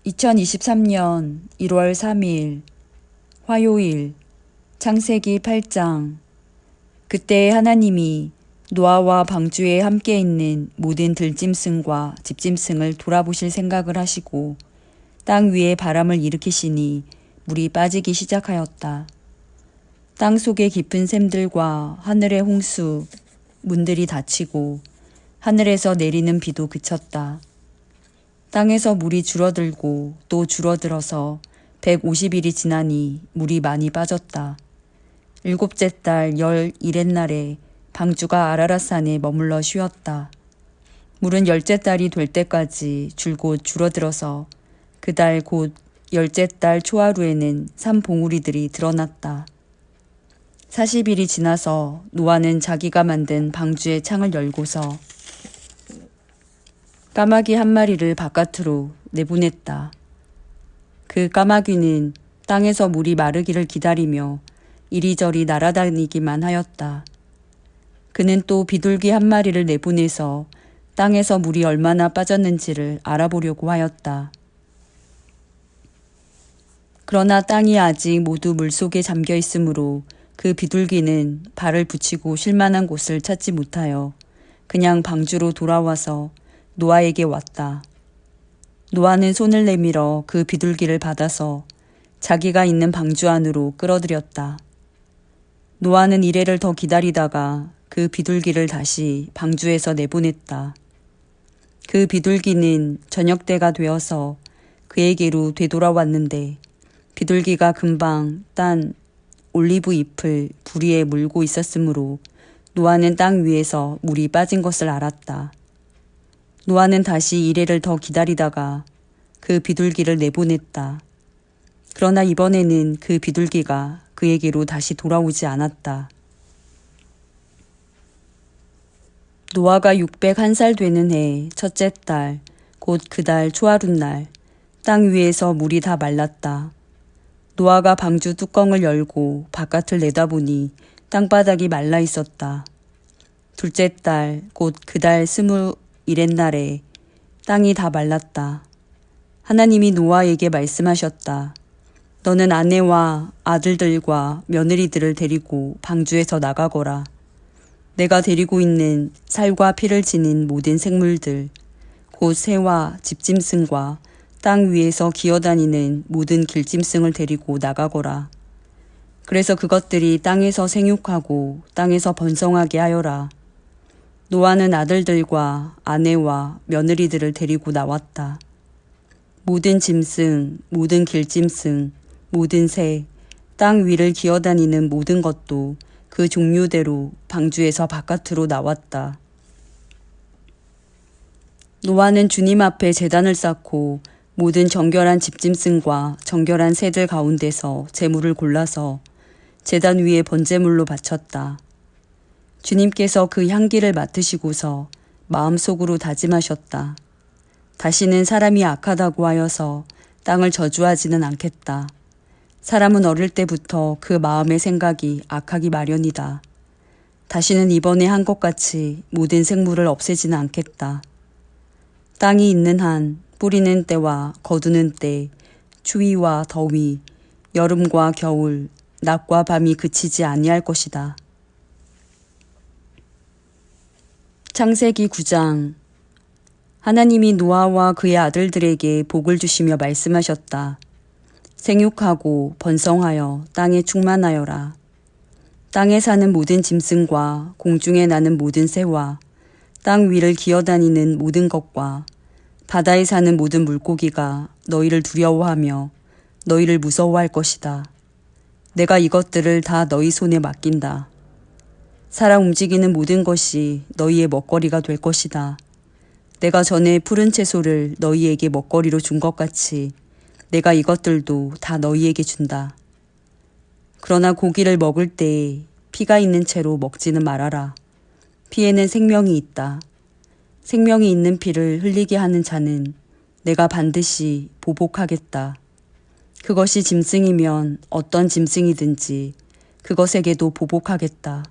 2023년 1월 3일 화요일 창세기 8장. 그때 하나님이 노아와 방주에 함께 있는 모든 들짐승과 집짐승을 돌아보실 생각을 하시고 땅 위에 바람을 일으키시니 물이 빠지기 시작하였다. 땅 속의 깊은 샘들과 하늘의 홍수, 문들이 닫히고 하늘에서 내리는 비도 그쳤다. 땅에서 물이 줄어들고 또 줄어들어서 150일이 지나니 물이 많이 빠졌다. 7째 달 11의 날에 방주가 아라랏산에 머물러 쉬었다. 물은 10째 달이 될 때까지 줄곧 줄어들어서 그 달 곧 10째 달 초하루에는 산봉우리들이 드러났다. 40일이 지나서 노아는 자기가 만든 방주의 창을 열고서 까마귀 한 마리를 바깥으로 내보냈다. 그 까마귀는 땅에서 물이 마르기를 기다리며 이리저리 날아다니기만 하였다. 그는 또 비둘기 한 마리를 내보내서 땅에서 물이 얼마나 빠졌는지를 알아보려고 하였다. 그러나 땅이 아직 모두 물속에 잠겨 있으므로 그 비둘기는 발을 붙이고 쉴 만한 곳을 찾지 못하여 그냥 방주로 돌아와서 노아에게 왔다. 노아는 손을 내밀어 그 비둘기를 받아서 자기가 있는 방주 안으로 끌어들였다. 노아는 이래를 더 기다리다가 그 비둘기를 다시 방주에서 내보냈다. 그 비둘기는 저녁 때가 되어서 그에게로 되돌아왔는데 비둘기가 금방 딴 올리브 잎을 부리에 물고 있었으므로 노아는 땅 위에서 물이 빠진 것을 알았다. 노아는 다시 이래를 더 기다리다가 그 비둘기를 내보냈다. 그러나 이번에는 그 비둘기가 그에게로 다시 돌아오지 않았다. 노아가 601살 되는 해 첫째 달, 곧 그 달 초하룻날, 땅 위에서 물이 다 말랐다. 노아가 방주 뚜껑을 열고 바깥을 내다보니 땅바닥이 말라 있었다. 둘째 달, 곧 그 달 21의 날에 땅이 다 말랐다. 하나님이 노아에게 말씀하셨다. 너는 아내와 아들들과 며느리들을 데리고 방주에서 나가거라. 내가 데리고 있는 살과 피를 지닌 모든 생물들, 곧 새와 집짐승과 땅 위에서 기어다니는 모든 길짐승을 데리고 나가거라. 그래서 그것들이 땅에서 생육하고 땅에서 번성하게 하여라. 노아는 아들들과 아내와 며느리들을 데리고 나왔다. 모든 짐승, 모든 길짐승, 모든 새, 땅 위를 기어다니는 모든 것도 그 종류대로 방주에서 바깥으로 나왔다. 노아는 주님 앞에 제단을 쌓고 모든 정결한 집짐승과 정결한 새들 가운데서 제물을 골라서 제단 위에 번제물로 바쳤다. 주님께서 그 향기를 맡으시고서 마음속으로 다짐하셨다. 다시는 사람이 악하다고 하여서 땅을 저주하지는 않겠다. 사람은 어릴 때부터 그 마음의 생각이 악하기 마련이다. 다시는 이번에 한 것 같이 모든 생물을 없애지는 않겠다. 땅이 있는 한 뿌리는 때와 거두는 때, 추위와 더위, 여름과 겨울, 낮과 밤이 그치지 아니할 것이다. 창세기 9장. 하나님이 노아와 그의 아들들에게 복을 주시며 말씀하셨다. 생육하고 번성하여 땅에 충만하여라. 땅에 사는 모든 짐승과 공중에 나는 모든 새와 땅 위를 기어다니는 모든 것과 바다에 사는 모든 물고기가 너희를 두려워하며 너희를 무서워할 것이다. 내가 이것들을 다 너희 손에 맡긴다. 살아 움직이는 모든 것이 너희의 먹거리가 될 것이다. 내가 전에 푸른 채소를 너희에게 먹거리로 준 것 같이 내가 이것들도 다 너희에게 준다. 그러나 고기를 먹을 때에 피가 있는 채로 먹지는 말아라. 피에는 생명이 있다. 생명이 있는 피를 흘리게 하는 자는 내가 반드시 보복하겠다. 그것이 짐승이면 어떤 짐승이든지 그것에게도 보복하겠다.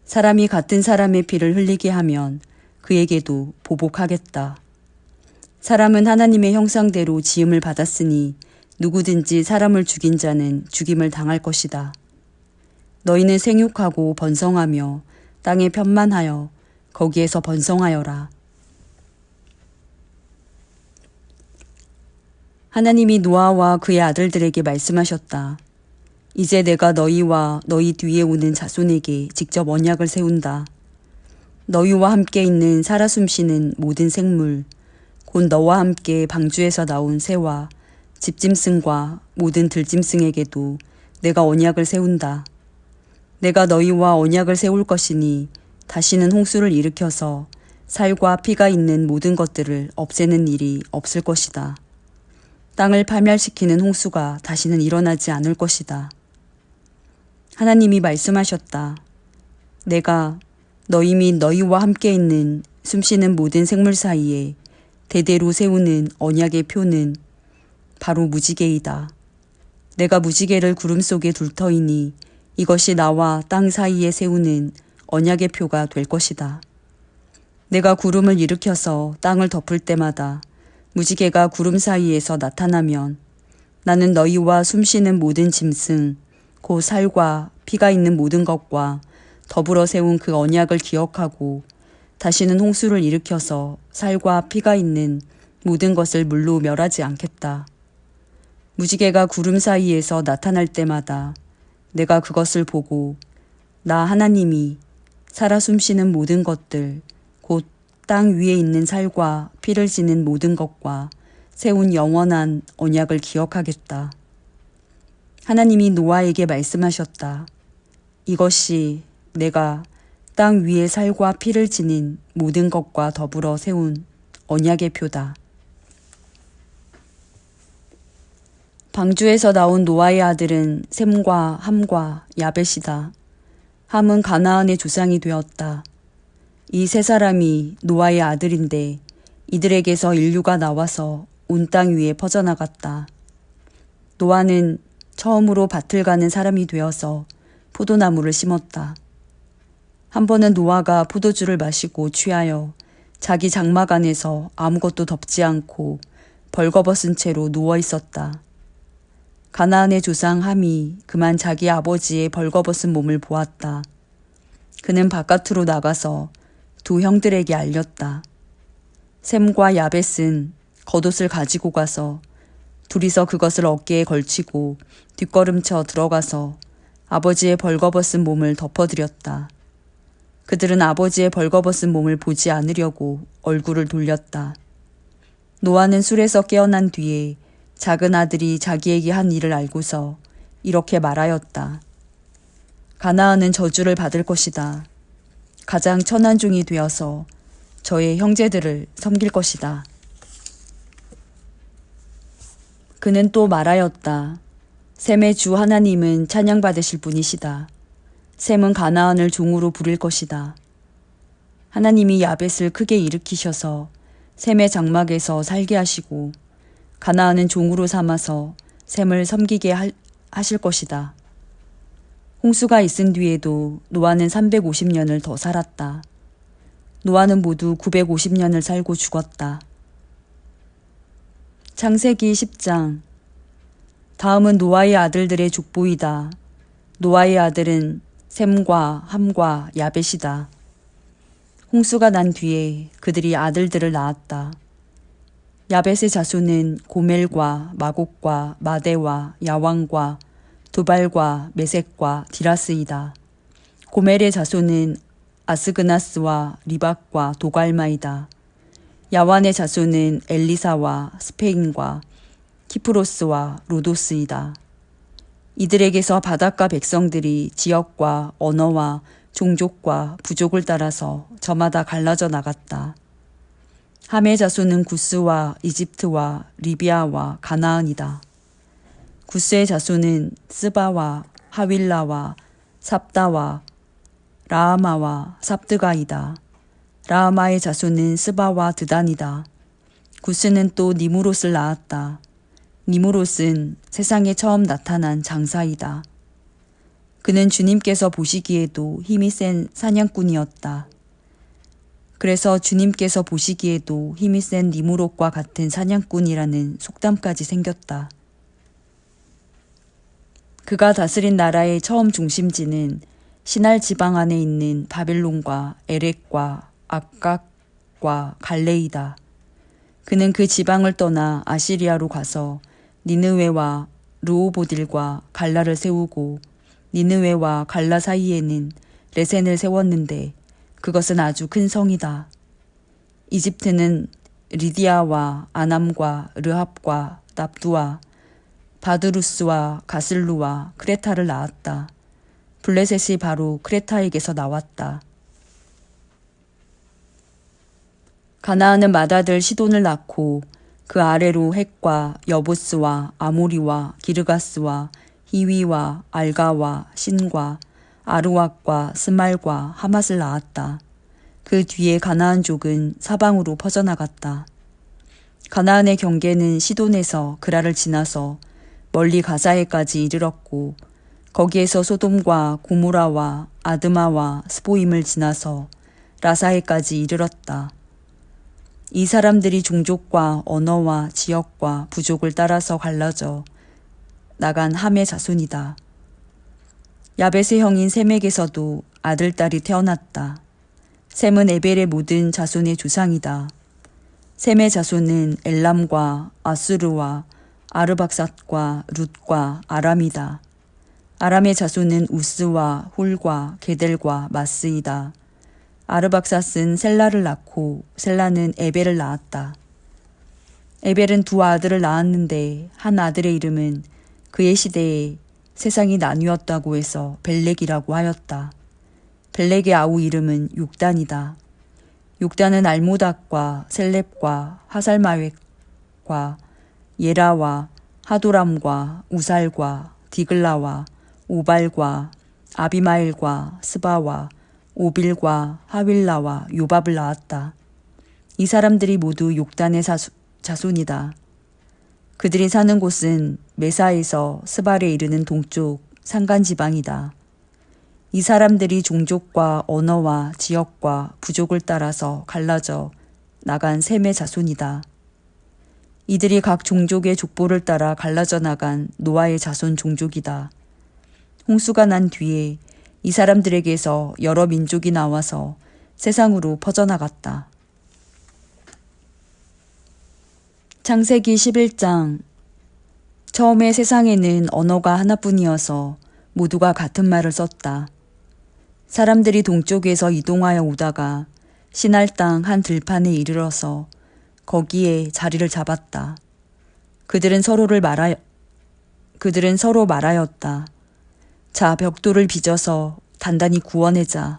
사람이 같은 사람의 피를 흘리게 하면 그에게도 보복하겠다. 사람은 하나님의 형상대로 지음을 받았으니 누구든지 사람을 죽인 자는 죽임을 당할 것이다. 너희는 생육하고 번성하며 땅에 편만하여 거기에서 번성하여라. 하나님이 노아와 그의 아들들에게 말씀하셨다. 이제 내가 너희와 너희 뒤에 오는 자손에게 직접 언약을 세운다. 너희와 함께 있는 살아 숨쉬는 모든 생물, 곧 너와 함께 방주에서 나온 새와 집짐승과 모든 들짐승에게도 내가 언약을 세운다. 내가 너희와 언약을 세울 것이니 다시는 홍수를 일으켜서 살과 피가 있는 모든 것들을 없애는 일이 없을 것이다. 땅을 파멸시키는 홍수가 다시는 일어나지 않을 것이다. 하나님이 말씀하셨다. 내가 너희 및 너희와 함께 있는 숨쉬는 모든 생물 사이에 대대로 세우는 언약의 표는 바로 무지개이다. 내가 무지개를 구름 속에 둘 터이니 이것이 나와 땅 사이에 세우는 언약의 표가 될 것이다. 내가 구름을 일으켜서 땅을 덮을 때마다 무지개가 구름 사이에서 나타나면 나는 너희와 숨쉬는 모든 짐승, 곧 살과 피가 있는 모든 것과 더불어 세운 그 언약을 기억하고 다시는 홍수를 일으켜서 살과 피가 있는 모든 것을 물로 멸하지 않겠다. 무지개가 구름 사이에서 나타날 때마다 내가 그것을 보고 나 하나님이 살아 숨쉬는 모든 것들, 곧 땅 위에 있는 살과 피를 지는 모든 것과 세운 영원한 언약을 기억하겠다. 하나님이 노아에게 말씀하셨다. 이것이 내가 땅 위에 살과 피를 지닌 모든 것과 더불어 세운 언약의 표다. 방주에서 나온 노아의 아들은 셈과 함과 야벳이다. 함은 가나안의 조상이 되었다. 이 세 사람이 노아의 아들인데 이들에게서 인류가 나와서 온 땅 위에 퍼져나갔다. 노아는 처음으로 밭을 가는 사람이 되어서 포도나무를 심었다. 한 번은 노아가 포도주를 마시고 취하여 자기 장막 안에서 아무것도 덮지 않고 벌거벗은 채로 누워 있었다. 가나안의 조상 함이 그만 자기 아버지의 벌거벗은 몸을 보았다. 그는 바깥으로 나가서 두 형들에게 알렸다. 셈과 야벳은 겉옷을 가지고 가서 둘이서 그것을 어깨에 걸치고 뒷걸음쳐 들어가서 아버지의 벌거벗은 몸을 덮어드렸다. 그들은 아버지의 벌거벗은 몸을 보지 않으려고 얼굴을 돌렸다. 노아는 술에서 깨어난 뒤에 작은 아들이 자기에게 한 일을 알고서 이렇게 말하였다. 가나안은 저주를 받을 것이다. 가장 천한 종이 되어서 저의 형제들을 섬길 것이다. 그는 또 말하였다. 셈의 주 하나님은 찬양받으실 분이시다. 셈은 가나안을 종으로 부릴 것이다. 하나님이 야벳을 크게 일으키셔서 셈의 장막에서 살게 하시고 가나안은 종으로 삼아서 셈을 섬기게 하실 것이다. 홍수가 있은 뒤에도 노아는 350년을 더 살았다. 노아는 모두 950년을 살고 죽었다. 창세기 10장. 다음은 노아의 아들들의 족보이다. 노아의 아들은 셈과 함과 야벳이다. 홍수가 난 뒤에 그들이 아들들을 낳았다. 야벳의 자손은 고멜과 마곡과 마대와 야왕과 두발과 메섹과 디라스이다. 고멜의 자손은 아스그나스와 리박과 도갈마이다. 야완의 자손은 엘리사와 스페인과 키프로스와 로도스이다. 이들에게서 바닷가 백성들이 지역과 언어와 종족과 부족을 따라서 저마다 갈라져 나갔다. 함의 자손은 구스와 이집트와 리비아와 가나안이다. 구스의 자손은 스바와 하윌라와 삽다와 라하마와 삽드가이다. 라하마의 자손은 스바와 드단이다. 구스는 또 니무롯을 낳았다. 니무롯은 세상에 처음 나타난 장사이다. 그는 주님께서 보시기에도 힘이 센 사냥꾼이었다. 그래서 주님께서 보시기에도 힘이 센 니무롯과 같은 사냥꾼이라는 속담까지 생겼다. 그가 다스린 나라의 처음 중심지는 시날 지방 안에 있는 바벨론과 에렉과 악각과 갈레이다. 그는 그 지방을 떠나 아시리아로 가서 니느웨와 르호보딜과 갈라를 세우고 니느웨와 갈라 사이에는 레센을 세웠는데 그것은 아주 큰 성이다. 이집트는 리디아와 아남과 르합과 납두와 바드루스와 가슬루와 크레타를 낳았다. 블레셋이 바로 크레타에게서 나왔다. 가나안은 맏아들 시돈을 낳고 그 아래로 헷과 여부스와 아모리와 기르가스와 히위와 알가와 신과 아르왁과 스말과 하맛을 낳았다. 그 뒤에 가나안족은 사방으로 퍼져나갔다. 가나안의 경계는 시돈에서 그라를 지나서 멀리 가사에까지 이르렀고 거기에서 소돔과 고모라와 아드마와 스보임을 지나서 라사에까지 이르렀다. 이 사람들이 종족과 언어와 지역과 부족을 따라서 갈라져 나간 함의 자손이다. 야벳의 형인 셈에게서도 아들, 딸이 태어났다. 셈은 에벨의 모든 자손의 조상이다. 셈의 자손은 엘람과 아수르와 아르박삿과 룻과 아람이다. 아람의 자손은 우스와 홀과 게델과 마스이다. 아르박삿은 셀라를 낳고 셀라는 에벨을 낳았다. 에벨은 두 아들을 낳았는데 한 아들의 이름은 그의 시대에 세상이 나뉘었다고 해서 벨렉이라고 하였다. 벨렉의 아우 이름은 욕단이다. 욕단은 알모닥과 셀렙과 하살마웻과 예라와 하도람과 우살과 디글라와 오발과 아비마일과 스바와 오빌과 하윌라와 요밥을 낳았다. 이 사람들이 모두 욕단의 자손이다. 그들이 사는 곳은 메사에서 스발에 이르는 동쪽 산간지방이다. 이 사람들이 종족과 언어와 지역과 부족을 따라서 갈라져 나간 셈의 자손이다. 이들이 각 종족의 족보를 따라 갈라져 나간 노아의 자손 종족이다. 홍수가 난 뒤에 이 사람들에게서 여러 민족이 나와서 세상으로 퍼져나갔다. 창세기 11장. 처음에 세상에는 언어가 하나뿐이어서 모두가 같은 말을 썼다. 사람들이 동쪽에서 이동하여 오다가 시날 땅 한 들판에 이르러서 거기에 자리를 잡았다. 그들은 서로 말하였다. 자, 벽돌을 빚어서 단단히 구워내자.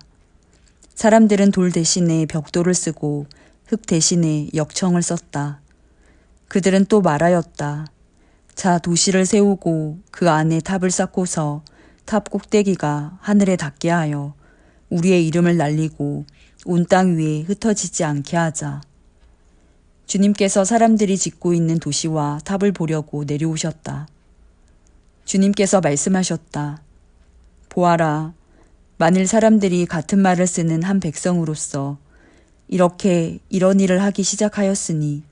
사람들은 돌 대신에 벽돌을 쓰고 흙 대신에 역청을 썼다. 그들은 또 말하였다. 자, 도시를 세우고 그 안에 탑을 쌓고서 탑 꼭대기가 하늘에 닿게 하여 우리의 이름을 날리고 온 땅 위에 흩어지지 않게 하자. 주님께서 사람들이 짓고 있는 도시와 탑을 보려고 내려오셨다. 주님께서 말씀하셨다. 보아라, 만일 사람들이 같은 말을 쓰는 한 백성으로서 이렇게 이런 일을 하기 시작하였으니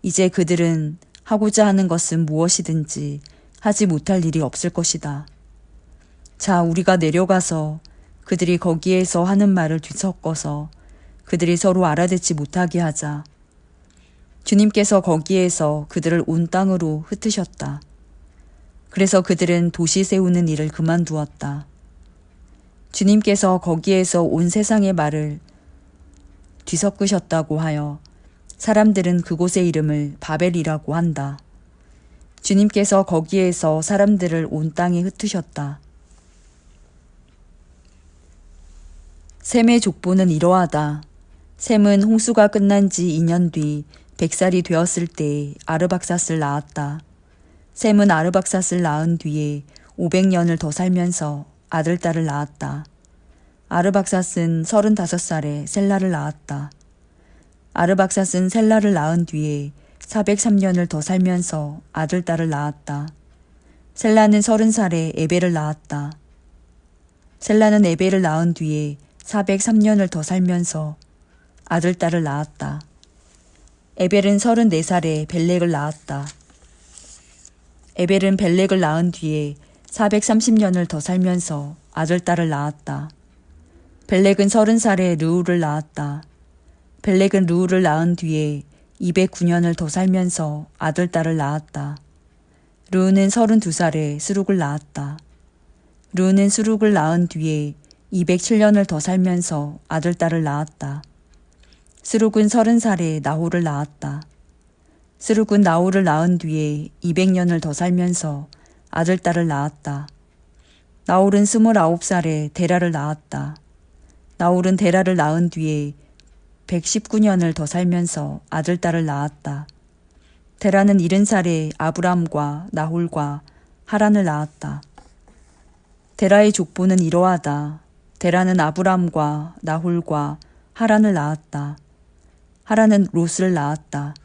이제 그들은 하고자 하는 것은 무엇이든지 하지 못할 일이 없을 것이다. 자, 우리가 내려가서 그들이 거기에서 하는 말을 뒤섞어서 그들이 서로 알아듣지 못하게 하자. 주님께서 거기에서 그들을 온 땅으로 흩으셨다. 그래서 그들은 도시 세우는 일을 그만두었다. 주님께서 거기에서 온 세상의 말을 뒤섞으셨다고 하여 사람들은 그곳의 이름을 바벨이라고 한다. 주님께서 거기에서 사람들을 온 땅에 흩으셨다. 셈의 족보는 이러하다. 셈은 홍수가 끝난 지 2년 뒤 100살이 되었을 때 아르박삿을 낳았다. 셈은 아르박삿을 낳은 뒤에 500년을 더 살면서 아들, 딸을 낳았다. 아르박삿은 35살에 셀라를 낳았다. 아르박삿은 셀라를 낳은 뒤에 403년을 더 살면서 아들, 딸을 낳았다. 셀라는 30살에 에벨을 낳았다. 셀라는 에벨을 낳은 뒤에 403년을 더 살면서 아들, 딸을 낳았다. 에벨은 34살에 벨렉을 낳았다. 에벨은 벨렉을 낳은 뒤에 430년을 더 살면서 아들, 딸을 낳았다. 벨렉은 30살에 르우를 낳았다. 벨렉은 르우를 낳은 뒤에 209년을 더 살면서 아들, 딸을 낳았다. 르우는 32살에 스룩을 낳았다. 르우는 스룩을 낳은 뒤에 207년을 더 살면서 아들, 딸을 낳았다. 스룩은 30살에 나홀을 낳았다. 스룩은 나홀을 낳은 뒤에 200년을 더 살면서 아들, 딸을 낳았다. 나홀은 29살에 데라를 낳았다. 나홀은 데라를 낳은 뒤에 119년을 더 살면서 아들, 딸을 낳았다. 데라는 70살에 아브람과 나홀과 하란을 낳았다. 데라의 족보는 이러하다. 데라는 아브람과 나홀과 하란을 낳았다. 하란은 롯을 낳았다.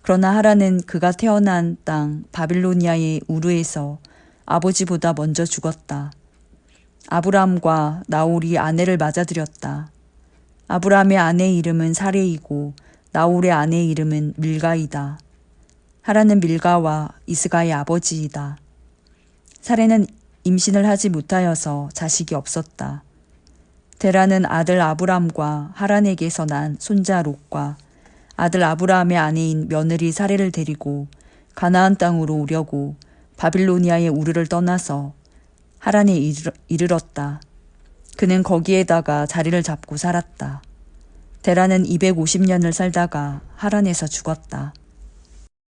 그러나 하란은 그가 태어난 땅 바빌로니아의 우르에서 아버지보다 먼저 죽었다. 아브람과 나홀이 아내를 맞아들였다. 아브람의 아내의 이름은 사레이고 나홀의 아내의 이름은 밀가이다. 하란은 밀가와 이스가의 아버지이다. 사레는 임신을 하지 못하여서 자식이 없었다. 데라는 아들 아브람과 하란에게서 난 손자 롯과 아들 아브람의 아내인 며느리 사레를 데리고 가나안 땅으로 오려고 바빌로니아의 우르를 떠나서 하란에 이르렀다. 그는 거기에다가 자리를 잡고 살았다. 데라는 250년을 살다가 하란에서 죽었다.